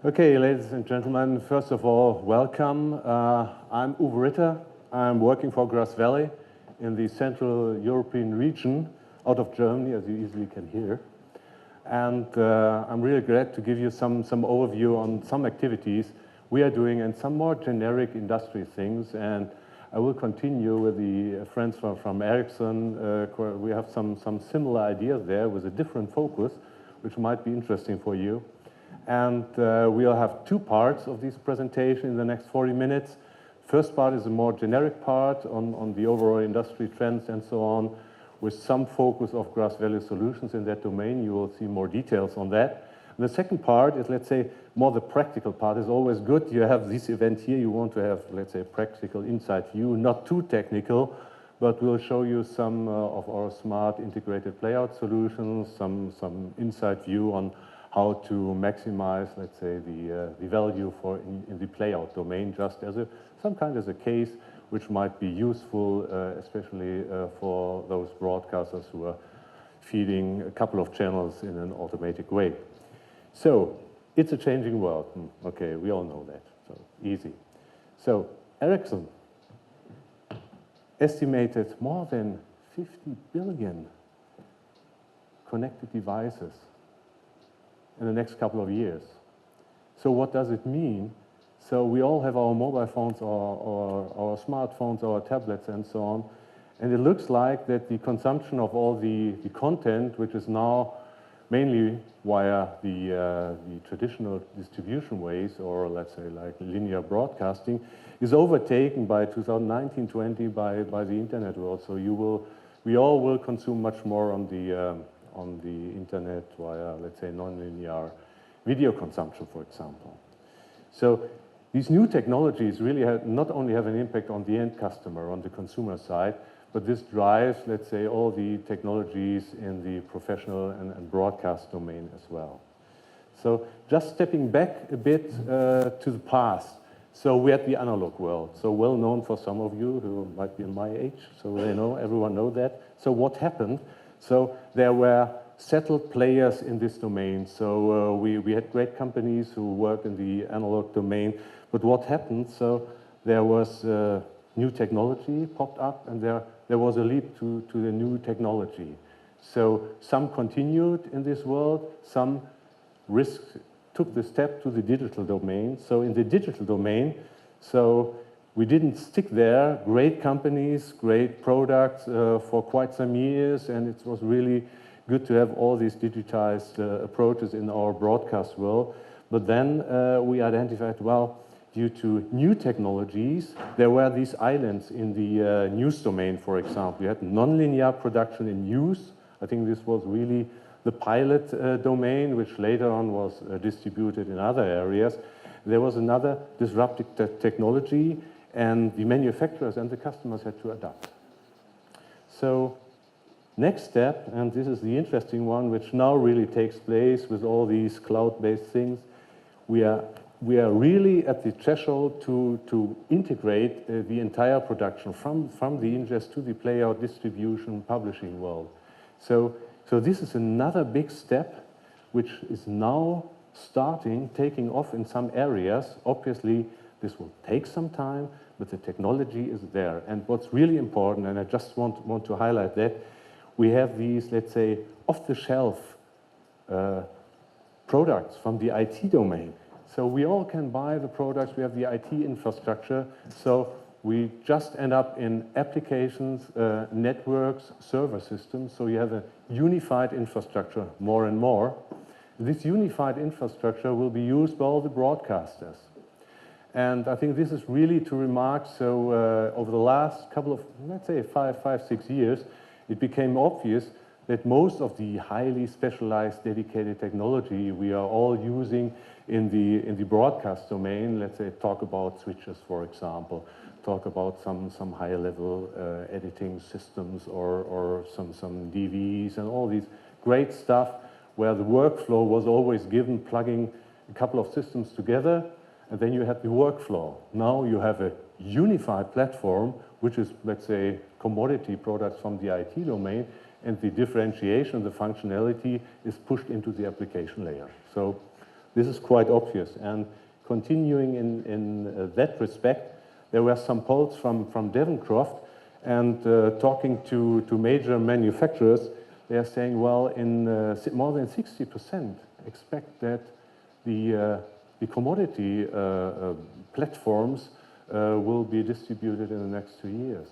Okay, ladies and gentlemen, first of all, welcome. I'm Uwe Ritter. I'm working for GrassValley in the Central European region out of Germany, as you easily can hear. And I'm really glad to give you some overview on some activities we are doing and some more generic industry things. And I will continue with the friends from Ericsson. We have some similar ideas there with a different focus, which might be interesting for you. And we'll have two parts of this presentation in the next 40 minutes. First part is a more generic part on the overall industry trends and so on, with some focus of GrassValley solutions in that domain. You will see more details on that. And the second part is, let's say, more the practical part. Is always good. You have this event here. You want to have, let's say, practical inside view, not too technical, but we'll show you some of our smart integrated playout solutions, some inside view on how to maximize, let's say, the value in the playout domain, just as some kind of a case which might be useful, especially for those broadcasters who are feeding a couple of channels in an automatic way. So, it's a changing world. Okay, we all know that, so easy. So, Ericsson estimated more than 50 billion connected devices in the next couple of years. So what does it mean? So we all have our mobile phones or our smartphones, our tablets and so on. And it looks like that the consumption of all the content, which is now mainly via the traditional distribution ways, or let's say like linear broadcasting, is overtaken by 2019-20 by the internet world. So we all will consume much more on the internet via, let's say, non-linear video consumption, for example. So these new technologies really not only have an impact on the end customer, on the consumer side, but this drives, let's say, all the technologies in the professional and broadcast domain as well. So just stepping back a bit to the past. So we're at the analog world, so well known for some of you who might be in my age, so everyone knows that. So what happened? So there were settled players in this domain. So we had great companies who work in the analog domain. But what happened? So there was new technology popped up, and there was a leap to the new technology. So some continued in this world, some took the step to the digital domain. So in the digital domain, so we didn't stick there. Great companies, great products for quite some years, and it was really good to have all these digitized approaches in our broadcast world. But then we identified, well, due to new technologies, there were these islands in the news domain, for example. You had nonlinear production in news. I think this was really the pilot domain, which later on was distributed in other areas. There was another disruptive technology, and the manufacturers and the customers had to adapt. So next step, and this is the interesting one, which now really takes place with all these cloud-based things, we are really at the threshold to integrate the entire production from the ingest to the playout, distribution, publishing world. So this is another big step which is now taking off in some areas. Obviously, this will take some time, but the technology is there. And what's really important, and I just want to highlight that, we have these, let's say, off-the-shelf products from the IT domain. So we all can buy the products, we have the IT infrastructure, so we just end up in applications, networks, server systems, so you have a unified infrastructure more and more. This unified infrastructure will be used by all the broadcasters. And I think this is really to remark, so over the last couple of, let's say, 5, 6 years, it became obvious that most of the highly specialized, dedicated technology we are all using in the broadcast domain, let's say, talk about switches, for example, talk about some high-level editing systems or some DVs and all these great stuff where the workflow was always given plugging a couple of systems together, and then you had the workflow. Now you have a unified platform, which is, let's say, commodity products from the IT domain, and the differentiation, the functionality is pushed into the application layer. So This is quite obvious. And continuing in that respect, there were some polls from Devoncroft, and talking to major manufacturers, they are saying, well, in more than 60% expect that the commodity platforms will be distributed in the next 2 years.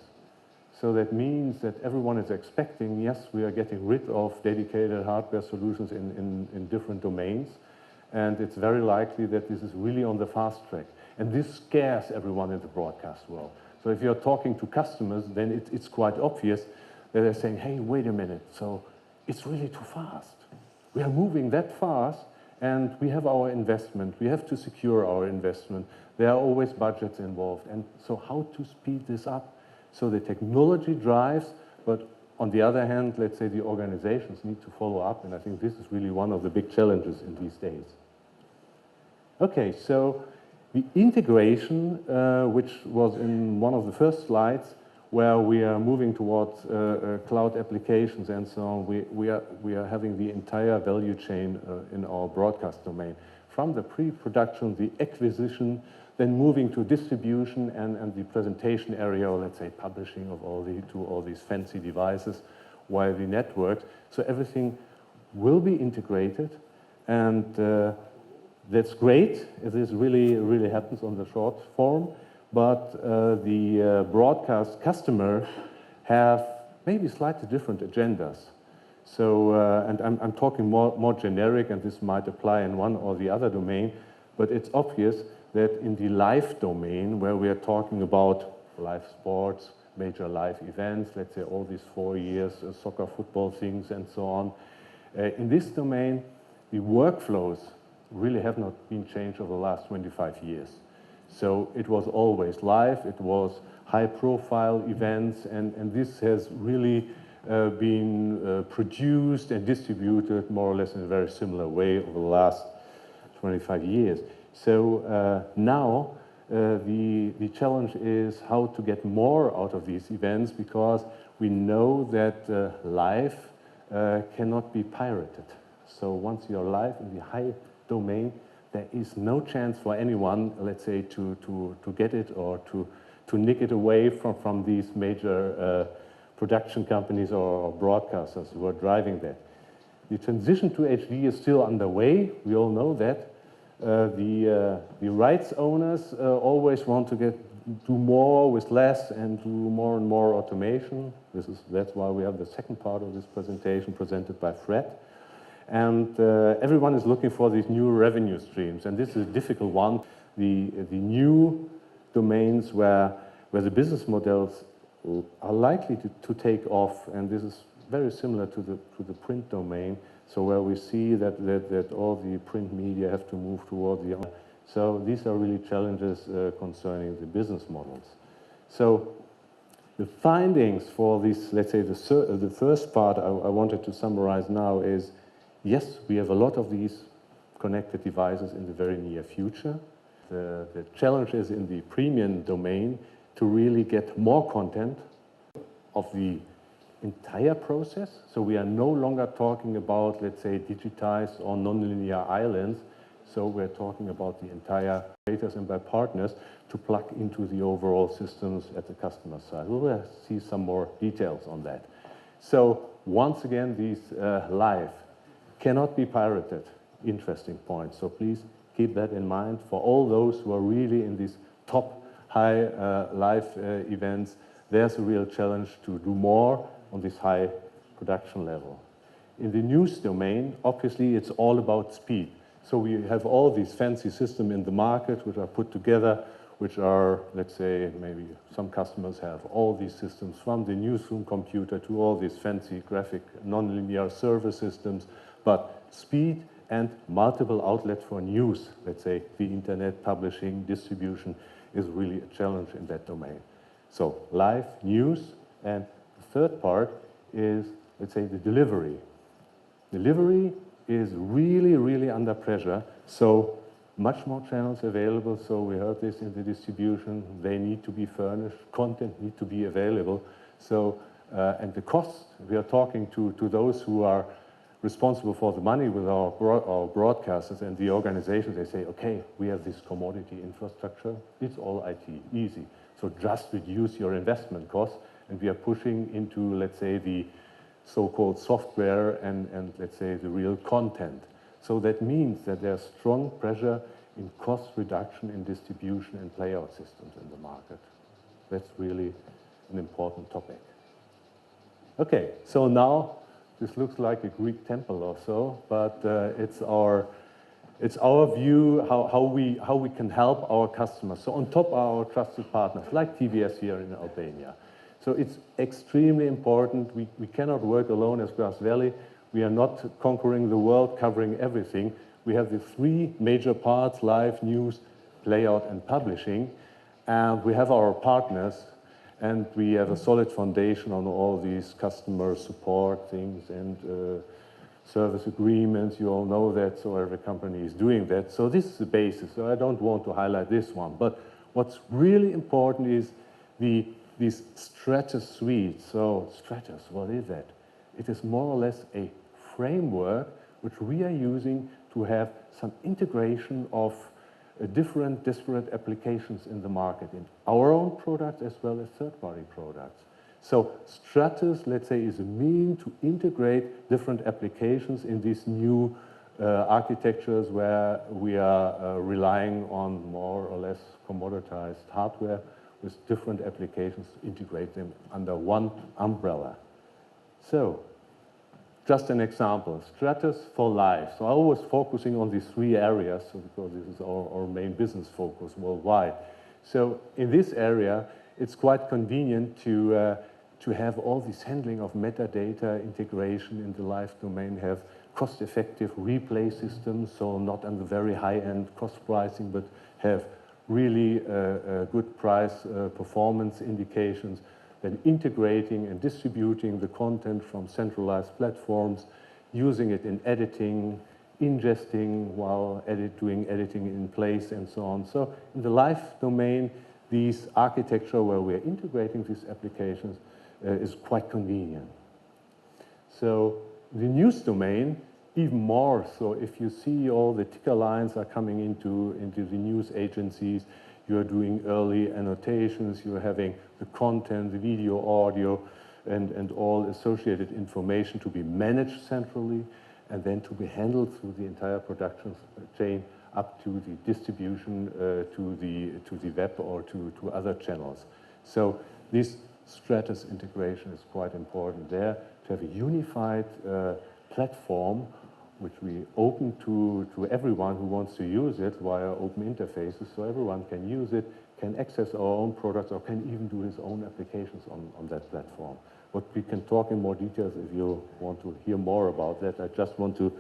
So that means that everyone is expecting, yes, we are getting rid of dedicated hardware solutions in different domains, and it's very likely that this is really on the fast track. And this scares everyone in the broadcast world. So if you're talking to customers, then it's quite obvious that they're saying, hey, wait a minute, so it's really too fast. We are moving that fast, and we have our investment. We have to secure our investment. There are always budgets involved. And so how to speed this up? So the technology drives, but on the other hand, let's say the organizations need to follow up, and I think this is really one of the big challenges in these days. Okay, so the integration, which was in one of the first slides, where we are moving towards cloud applications and so on, we are having the entire value chain in our broadcast domain. From the pre-production, the acquisition, then moving to distribution and the presentation area, or let's say publishing of all these fancy devices, while the networks. So everything will be integrated, and that's great if this really happens on the short form. But the broadcast customer have maybe slightly different agendas. So, and I'm talking more generic, and this might apply in one or the other domain, but it's obvious that in the live domain, where we are talking about live sports, major live events, let's say all these 4 years, soccer, football things, and so on, in this domain, the workflows really have not been changed over the last 25 years. So it was always live, it was high-profile events, and this has really been produced and distributed more or less in a very similar way over the last 25 years. So now the challenge is how to get more out of these events, because we know that live cannot be pirated. So once you're live in the high domain, there is no chance for anyone, let's say, to get it or to nick it away from these major production companies or broadcasters who are driving that. The transition to HD is still underway. We all know that. The rights owners always want to do more with less and do more and more automation. That's why we have the second part of this presentation presented by Fred. And everyone is looking for these new revenue streams, and this is a difficult one. The new domains where the business models are likely to take off, and this is very similar to the print domain. So where we see that all the print media have to move toward the online. So these are really challenges concerning the business models. So the findings for this, let's say the first part I wanted to summarize now is, yes, we have a lot of these connected devices in the very near future. The challenge is in the premium domain to really get more content of the entire process. So we are no longer talking about, let's say, digitized or nonlinear islands. So we're talking about the entire creators and by partners to plug into the overall systems at the customer side. We'll see some more details on that. So once again, these live cannot be pirated. Interesting point. So please keep that in mind for all those who are really in these top high live events. There's a real challenge to do more on this high production level. In the news domain, obviously, it's all about speed. So we have all these fancy systems in the market which are put together, which are, let's say, maybe some customers have all these systems from the newsroom computer to all these fancy graphic nonlinear server systems. But speed and multiple outlets for news, let's say the internet, publishing, distribution, is really a challenge in that domain. So live news, and the third part is, let's say, the delivery. Delivery is really under pressure, so much more channels available. So we heard this in the distribution, they need to be furnished, content need to be available. So, and the cost, we are talking to those who are responsible for the money with our broadcasters and the organizations. They say, okay, we have this commodity infrastructure. It's all IT, easy. So just reduce your investment costs. And we are pushing into, let's say, the so-called software and let's say the real content. So that means that there's strong pressure in cost reduction in distribution and playout systems in the market. That's really an important topic. Okay, so now this looks like a Greek temple or so, but it's our view how we can help our customers. So on top are our trusted partners like TBS here in Albania. So it's extremely important. We cannot work alone as GrassValley. We are not conquering the world, covering everything. We have the three major parts: live, news, playout, and publishing. And we have our partners, and we have a solid foundation on all these customer support things and service agreements. You all know that, so every company is doing that. So this is the basis. So I don't want to highlight this one. But what's really important is this Stratus suite. So Stratus, what is that? It is more or less a framework which we are using to have some integration of different disparate applications in the market, in our own products as well as third-party products. So Stratus, let's say, is a mean to integrate different applications in these new architectures where we are relying on more or less commoditized hardware with different applications to integrate them under one umbrella. So, just an example, Stratus for live. So I was focusing on these three areas because this is our main business focus worldwide. So in this area, it's quite convenient to have all this handling of metadata integration in the live domain, have cost-effective replay systems, so not on the very high-end cost pricing, but have really good price performance indications, then integrating and distributing the content from centralized platforms, using it in editing, ingesting while doing editing in place and so on. So in the live domain, these architecture where we're integrating these applications is quite convenient. So the news domain, even more. So if you see all the ticker lines are coming into the news agencies, you're doing early annotations, you're having the content, the video, audio, and all associated information to be managed centrally and then to be handled through the entire production chain up to the distribution to the web or to other channels. So this Stratus integration is quite important there, to have a unified platform which we open to everyone who wants to use it via open interfaces, so everyone can use it, can access our own products, or can even do his own applications on that platform. But we can talk in more details if you want to hear more about that. I just want to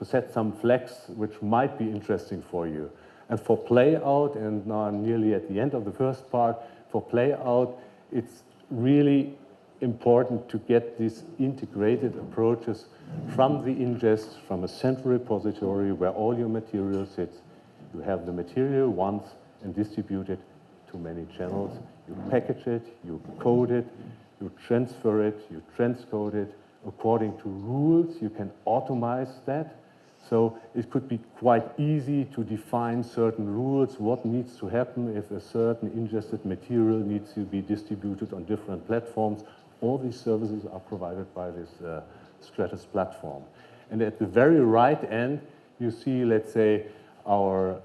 set some flags which might be interesting for you. And for playout, and now I'm nearly at the end of the first part, for playout, it's really important to get these integrated approaches from the ingest, from a central repository where all your material sits. You have the material once and distribute it to many channels. You package it, you code it, you transfer it, you transcode it. According to rules, you can automate that. So it could be quite easy to define certain rules, what needs to happen if a certain ingested material needs to be distributed on different platforms. All these services are provided by this Stratus platform. And at the very right end, you see, let's say, our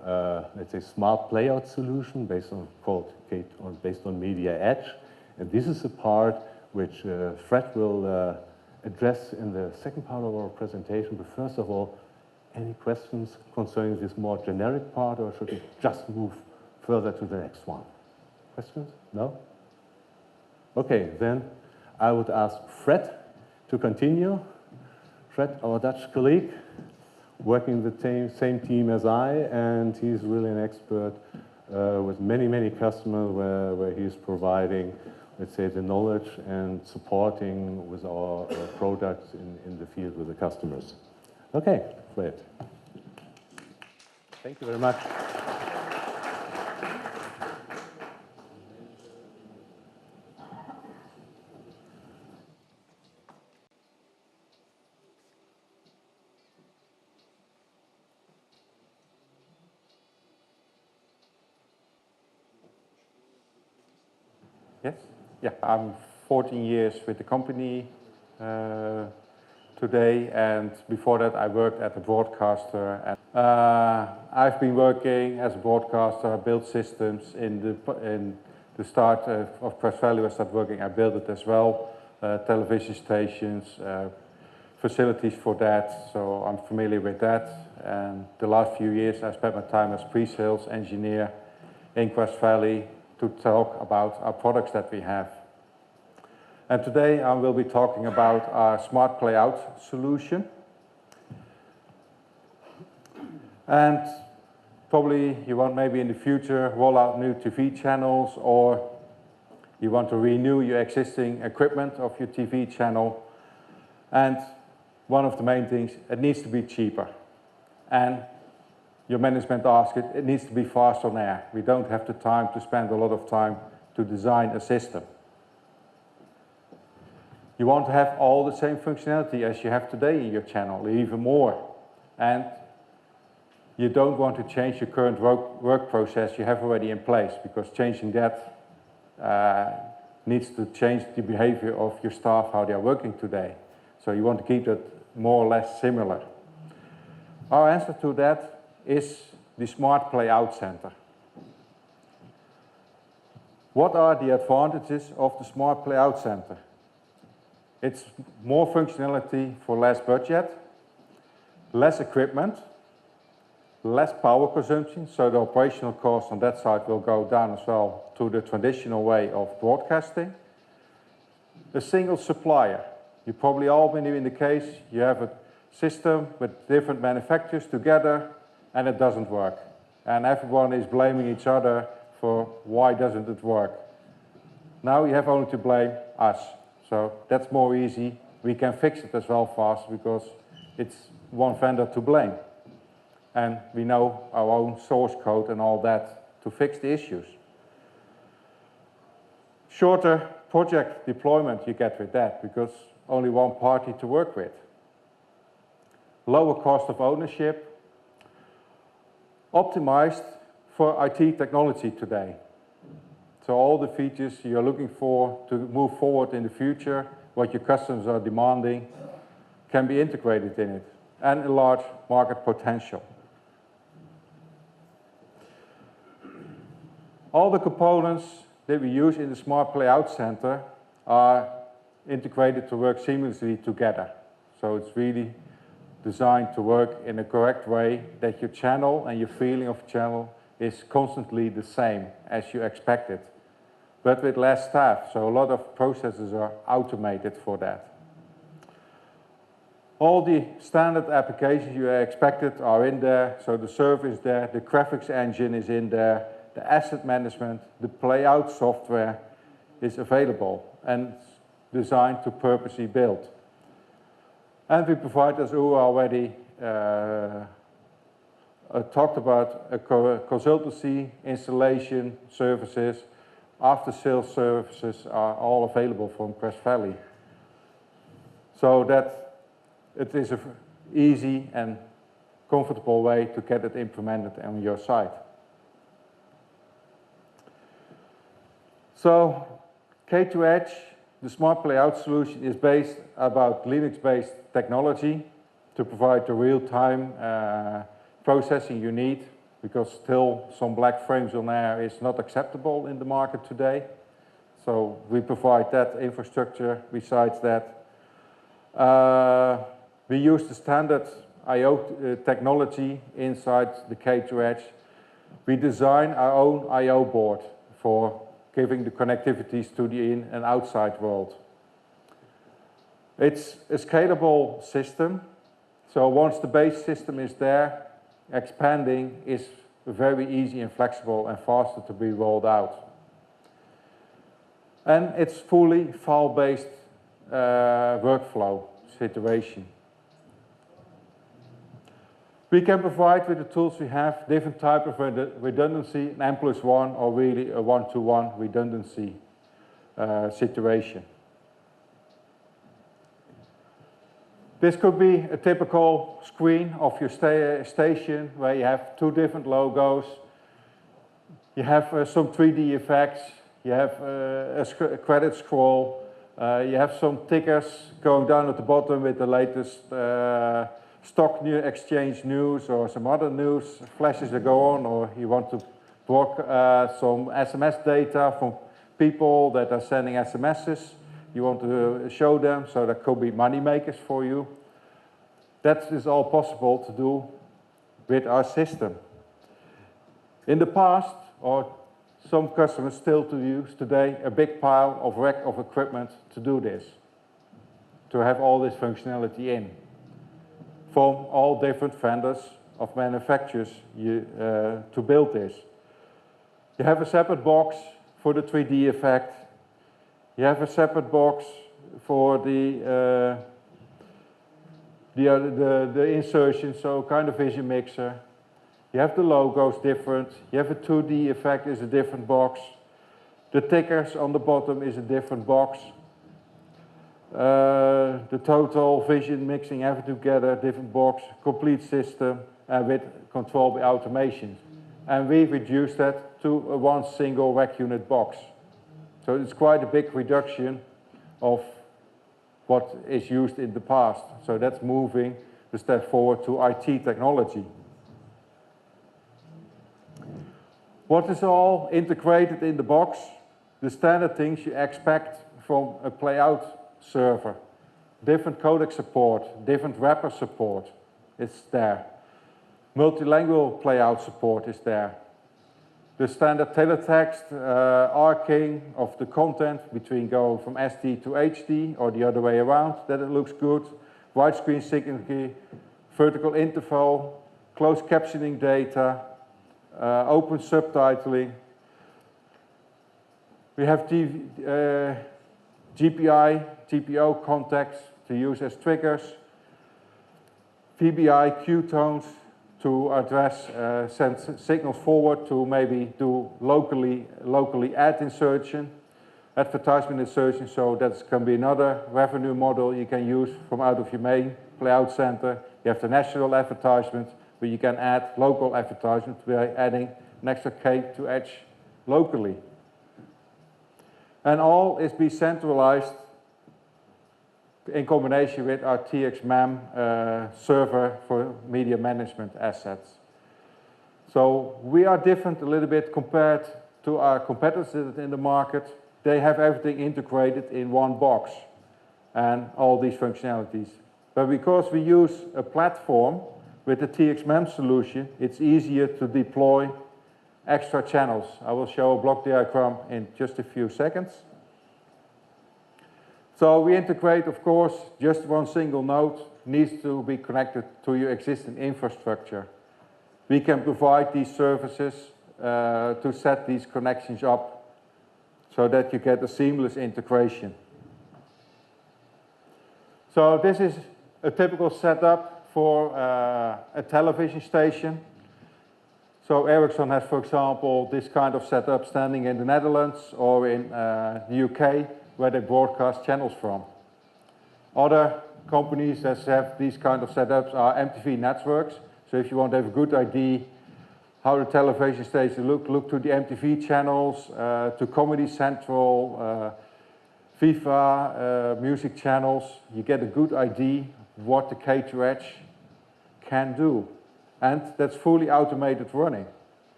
smart playout solution based on Media Edge. And this is a part which Fred will address in the second part of our presentation. But first of all, any questions concerning this more generic part, or should we just move further to the next one? Questions? No? Okay, then I would ask Fred to continue. Fred, our Dutch colleague, working the same team as I, and he's really an expert with many, many customers where he's providing, let's say, the knowledge and supporting with our products in the field with the customers. Okay, Fred. Thank you very much. Yes? Yeah, I'm 14 years with the company today, and before that I worked at a broadcaster. And, I've been working as a broadcaster, built systems in the start of GrassValley. I started working, I built it as well, television stations, facilities for that, so I'm familiar with that. And the last few years I spent my time as pre-sales engineer in GrassValley to talk about our products that we have. And today I will be talking about our smart playout solution. And probably you want maybe in the future roll out new TV channels, or you want to renew your existing equipment of your TV channel. And one of the main things, it needs to be cheaper. And your management asks it, it needs to be fast on air. We don't have the time to spend a lot of time to design a system. You want to have all the same functionality as you have today in your channel, even more. And you don't want to change your current work process you have already in place, because changing that needs to change the behavior of your staff, how they are working today. So you want to keep that more or less similar. Our answer to that is the Smart Playout Center. What are the advantages of the Smart Playout Center? It's more functionality for less budget, less equipment, less power consumption, so the operational cost on that side will go down as well to the traditional way of broadcasting. A single supplier. You probably all been in the case, you have a system with different manufacturers together and it doesn't work. And everyone is blaming each other for why doesn't it work. Now you have only to blame us. So that's more easy. We can fix it as well fast because it's one vendor to blame. And we know our own source code and all that to fix the issues. Shorter project deployment you get with that because only one party to work with. Lower cost of ownership. Optimized for IT technology today. So all the features you're looking for to move forward in the future, what your customers are demanding, can be integrated in it, and a large market potential. All the components that we use in the Smart Playout Center are integrated to work seamlessly together. So it's really designed to work in a correct way that your channel and your feeling of channel is constantly the same as you expected, but with less staff. So a lot of processes are automated for that. All the standard applications you expected are in there. So the server is there, the graphics engine is in there, the asset management, the playout software is available and designed to purposely build. And we provide, as Uwe already talked about, a consultancy, installation services, after-sales services are all available from GrassValley. So that it is an easy and comfortable way to get it implemented on your site. So K2Edge, the Smart Playout solution, is based about Linux-based technology to provide the real-time processing you need, because still some black frames on air is not acceptable in the market today. So we provide that infrastructure. Besides that, we use the standard I/O technology inside the K2Edge. We design our own I/O board for giving the connectivities to the in and outside world. It's a scalable system. So once the base system is there, expanding is very easy and flexible and faster to be rolled out. And it's fully file-based workflow situation. We can provide with the tools we have different type of redundancy, an N+1 or really a one-to-one redundancy situation. This could be a typical screen of your station where you have two different logos. You have some 3D effects. you have a credit scroll, you have some tickers going down at the bottom with the latest stock new exchange news or some other news flashes that go on, or you want to block some SMS data from people that are sending SMSs. You want to show them, so that could be money makers for you. That is all possible to do with our system. In the past, or some customers still to use today, a big pile of rack of equipment to do this, to have all this functionality in, from all different vendors of manufacturers to build this. You have a separate box for the 3D effect. You have a separate box for the insertion, so kind of vision mixer. You have the logos different. You have a 2D effect is a different box. The tickers on the bottom is a different box. The total vision mixing everything together, different box, complete system, and with control by automation. And we reduced that to a one single rack unit box. So it's quite a big reduction of what is used in the past. So that's moving the step forward to IT technology. What is all integrated in the box? The standard things you expect from a playout server. Different codec support, different wrapper support, it's there. Multilingual playout support is there. The standard teletext arcing of the content between going from SD to HD or the other way around, that it looks good. Widescreen signature, vertical interval, closed captioning data, open subtitling. We have GPI, GPO contacts to use as triggers. VBI Q tones to address, send signals forward to maybe do locally ad insertion, advertisement insertion, so that can be another revenue model you can use from out of your main playout center. You have the national advertisement, but you can add local advertisement by adding an extra K to edge locally. And all is be centralized in combination with our TXMEM server for media management assets. So we are different a little bit compared to our competitors in the market. They have everything integrated in one box and all these functionalities. But because we use a platform with the TXMEM solution, it's easier to deploy extra channels. I will show a block diagram in just a few seconds. So we integrate, of course, just one single node needs to be connected to your existing infrastructure. We can provide these services to set these connections up so that you get a seamless integration. So this is a typical setup for a television station. So Ericsson has, for example, this kind of setup standing in the Netherlands or in the UK, where they broadcast channels from. Other companies that have these kind of setups are MTV networks. So if you want to have a good idea how the television station look to the MTV channels, to Comedy Central, FIFA, music channels, you get a good idea what the K2H can do. And that's fully automated running.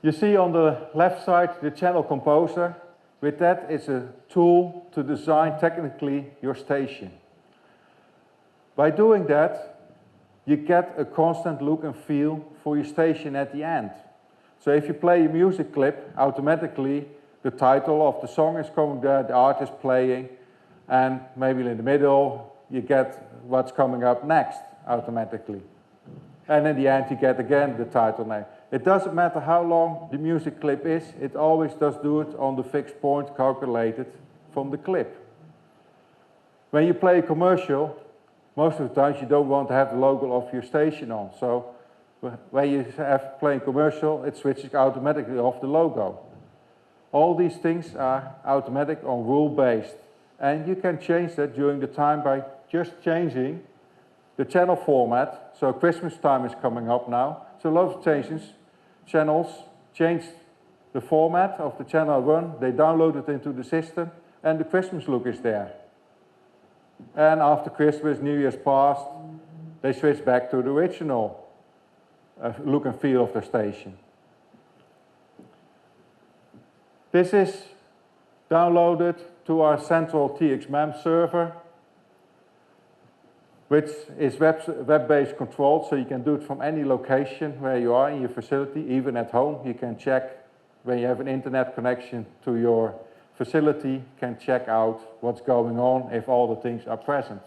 You see on the left side the channel composer. With that, it's a tool to design technically your station. By doing that, you get a constant look and feel for your station at the end. So if you play a music clip, automatically the title of the song is coming there, the artist playing, and maybe in the middle you get what's coming up next automatically. And in the end you get again the title name. It doesn't matter how long the music clip is, it always does do it on the fixed point calculated from the clip. When you play a commercial, most of the times you don't want to have the logo of your station on. So when you have playing commercial, it switches automatically off the logo. All these things are automatic on rule-based. And you can change that during the time by just changing the channel format. So Christmas time is coming up now. So a lot of channels change the format of the channel 1, they download it into the system, and the Christmas look is there. And after Christmas, New Year's passed, they switch back to the original look and feel of the station. This is downloaded to our central TXMEM server, which is web-based controlled, so you can do it from any location where you are in your facility, even at home. You can check when you have an internet connection to your facility, can check out what's going on if all the things are present.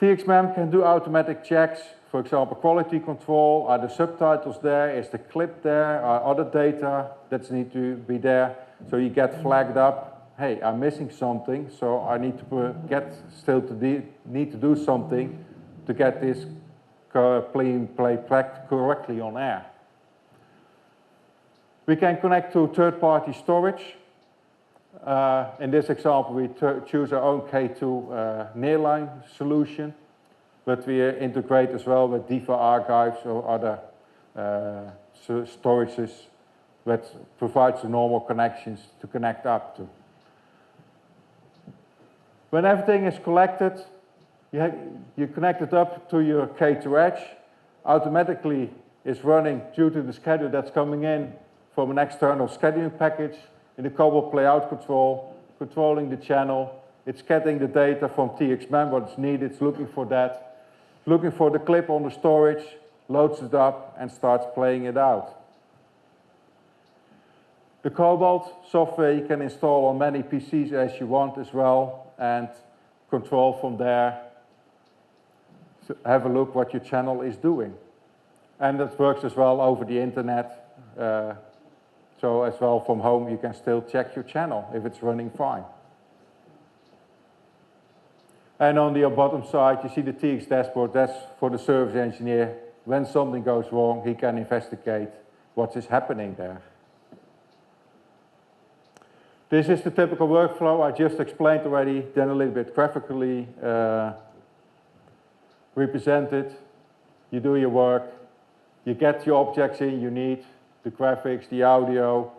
TXMEM can do automatic checks, for example, quality control. Are the subtitles there? Is the clip there? Are other data that need to be there? So you get flagged up. Hey, I'm missing something, so I need to need to do something to get this played correctly on air. We can connect to third-party storage. In this example, we choose our own K2 nearline solution, but we integrate as well with Diva archives or other storages that provides the normal connections to connect up to. When everything is collected, you connect it up to your K2 Edge. Automatically, it's running due to the schedule that's coming in from an external scheduling package in the COBOL playout control, controlling the channel. It's getting the data from TXMEM, what is needed, it's looking for that, looking for the clip on the storage, loads it up, and starts playing it out. The Cobalt software you can install on many PCs as you want as well, and control from there. So have a look what your channel is doing. And that works as well over the internet. So as well from home you can still check your channel if it's running fine. And on the bottom side you see the TX dashboard. That's for the service engineer. When something goes wrong, he can investigate what is happening there. This is the typical workflow I just explained already, then a little bit graphically represented. You do your work, you get your objects in you need, the graphics, the audio,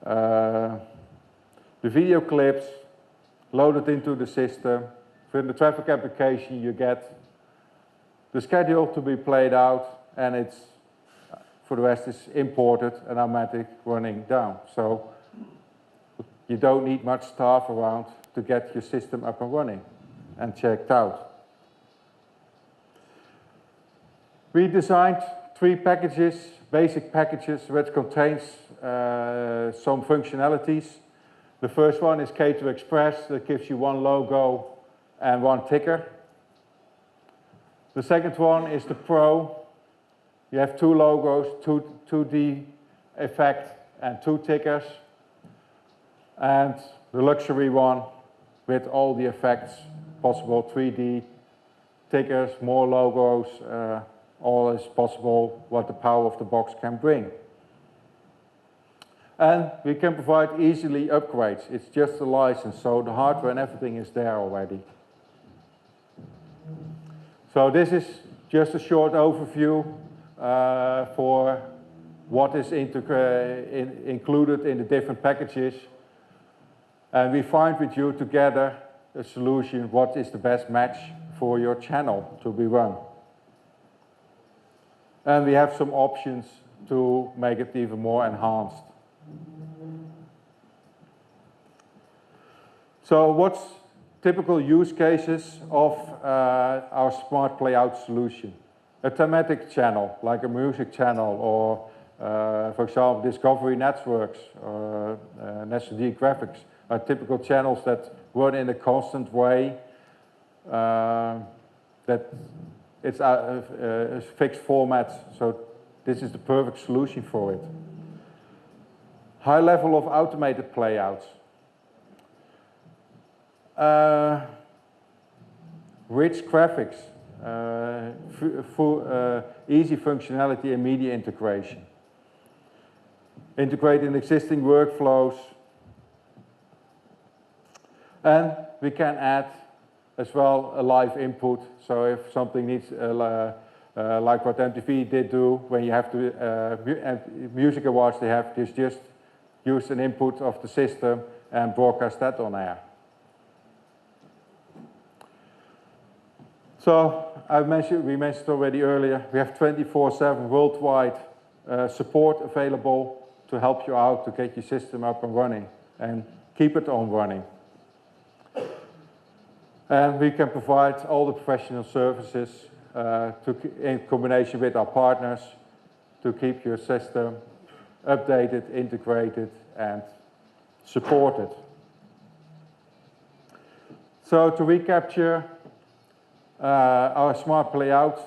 the video clips, load it into the system. From the traffic application you get the schedule to be played out, and it's, for the rest, is imported and automatic running down. So you don't need much staff around to get your system up and running and checked out. We designed 3 packages, basic packages, which contains some functionalities. The first one is K2 Express, that gives you 1 logo and 1 ticker. The second one is the Pro. You have 2 logos, 2D effect, and 2 tickers. And the luxury one with all the effects possible, 3D, tickers, more logos, all is possible what the power of the box can bring. And we can provide easily upgrades. It's just a license, so the hardware and everything is there already. So this is just a short overview for what is included in the different packages. And we find with you together a solution, what is the best match for your channel to be run. And we have some options to make it even more enhanced. So what's typical use cases of our smart playout solution? A thematic channel, like a music channel, or for example, Discovery Networks, or National Geographic, are typical channels that run in a constant way, that it's a fixed format, so this is the perfect solution for it. High level of automated playouts. Rich graphics, easy functionality and media integration. Integrating existing workflows. And we can add as well a live input, so if something needs like what MTV did do when you have to, music awards they have, just use an input of the system and broadcast that on air. So we mentioned already earlier, we have 24/7 worldwide support available to help you out to get your system up and running and keep it on running. And we can provide all the professional services in combination with our partners to keep your system updated, integrated, and supported. So to recapture our smart playout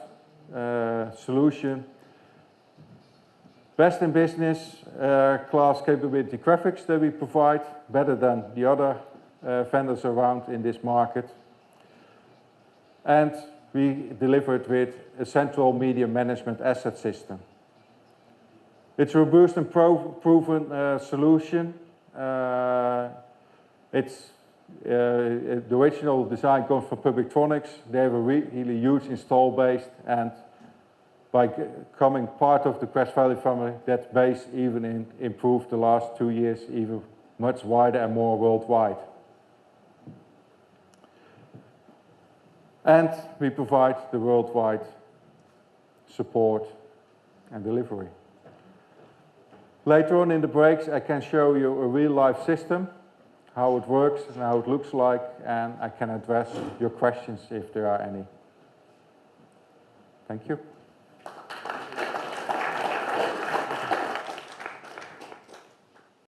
solution, best in business class capability graphics that we provide, better than the other vendors around in this market. And we deliver it with a central media management asset system. It's a robust and proven solution. The original design comes from Publictronics. They have a really huge install base, and by becoming part of the GrassValley family, that base even improved the last 2 years, even much wider and more worldwide. And we provide the worldwide support and delivery. Later on in the breaks, I can show you a real-life system, how it works and how it looks like, and I can address your questions if there are any. Thank you.